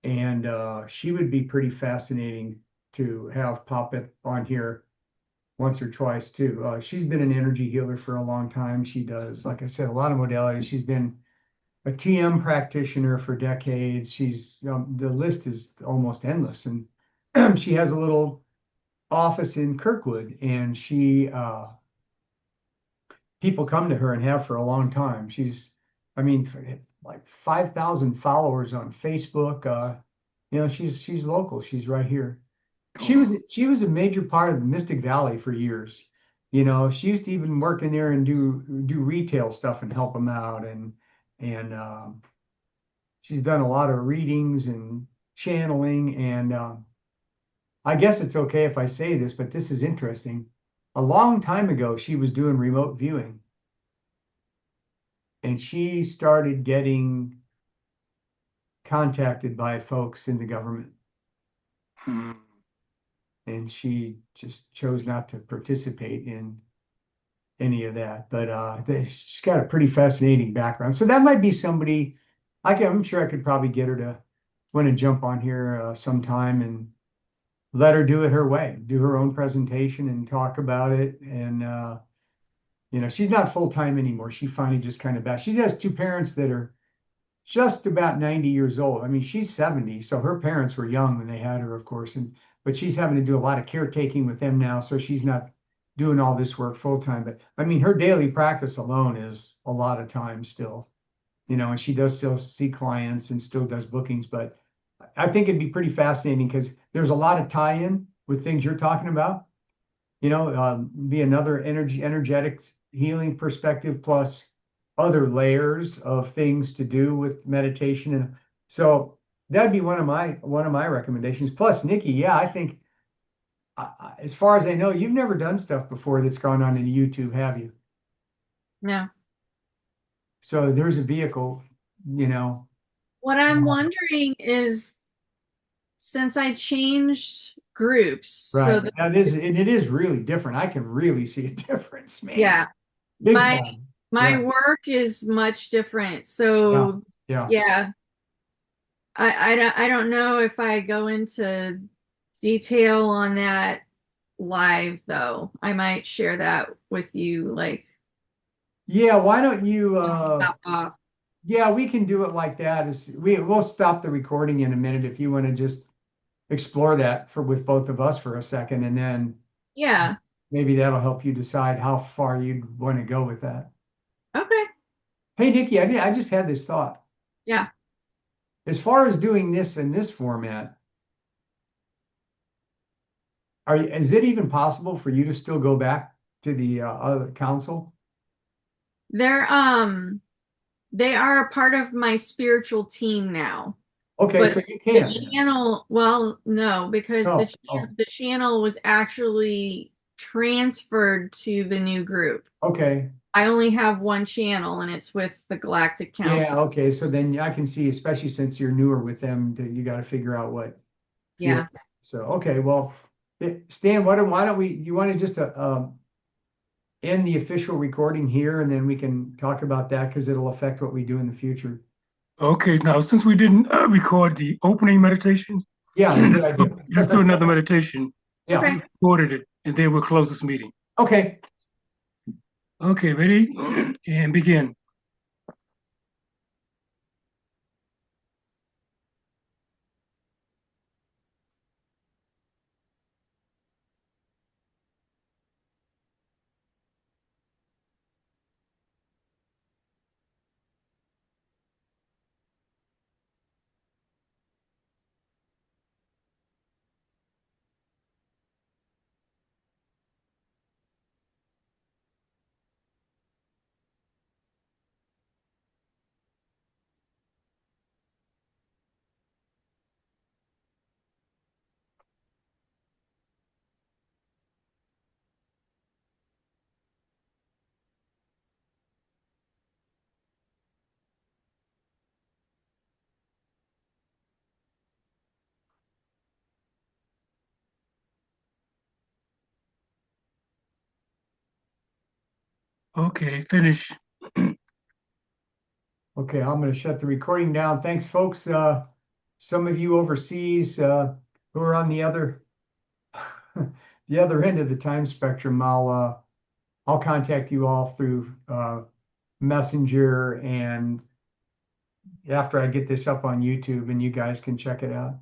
and she would be pretty fascinating to have pop up on here once or twice too. She's been an energy healer for a long time. She does, like I said, a lot of modalities. She's been a TM practitioner for decades. The list is almost endless, and she has a little office in Kirkwood, and people come to her and have for a long time. I mean, like 5,000 followers on Facebook. She's local. She's right here. She was a major part of the Mystic Valley for years. She used to even work in there and do retail stuff and help them out. And she's done a lot of readings and channeling. And I guess it's okay if I say this, but this is interesting. A long time ago, she was doing remote viewing, and she started getting contacted by folks in the government, Hmm. and she just chose not to participate in any of that. But she's got a pretty fascinating background. So that might be somebody I'm sure I could probably get her to want to jump on here sometime and let her do it her way, do her own presentation and talk about it. And she's not full time anymore. She finally just kind of back. She has two parents that are just about 90 years old. I mean, she's 70, so her parents were young when they had her, of course, and but she's having to do a lot of caretaking with them now, so she's not doing all this work full time. But I mean, her daily practice alone is a lot of time still, and she does still see clients and still does bookings. But I think it'd be pretty fascinating because there's a lot of tie-in with things you're talking about. Be another energetic healing perspective plus other layers of things to do with meditation. And so that'd be one of my recommendations. Plus, Nikki, yeah, I think as far as I know, you've never done stuff before that's gone on in YouTube, have you? No. So there's a vehicle, you know. What I'm wondering is, since I changed groups, so Right. And it is really different. I can really see a difference, man. yeah, Big my time. my Yeah. work is much different. Yeah. So Yeah. yeah, I don't know if I go into detail on that live though. I might share that with you like Yeah. Why don't you off. yeah, we can do it like that. We'll stop the recording in a minute if you want to just explore that with both of us for a second, and then Yeah. maybe that'll help you decide how far you'd want to go with that. Okay. Hey, Nikki, I just had this thought. Yeah. As far as doing this in this format, is it even possible for you to still go back to the other council? They're they are a part of my spiritual team now. Okay, But so you the can then. channel, well, no, because Oh, oh, the channel was actually transferred to the new group. okay. I only have one channel and it's with the Galactic Yeah, Council. okay. So then I can see, especially since you're newer with them, that you got to figure out what feel. Yeah. So, okay, well, Stan, why don't you want to just end the official recording here and then we can talk about that because it'll affect what we do in the future. Okay, now since we didn't record the opening meditation, Yeah, good idea. let's do another meditation. Yeah. Okay. We recorded it, and then we'll close this meeting. Okay. Okay, ready? And begin. Okay, finish. Okay, I'm going to shut the recording down. Thanks, folks. Some of you overseas who are on the other the other end of the time spectrum, I'll contact you all through Messenger and after I get this up on YouTube and you guys can check it out.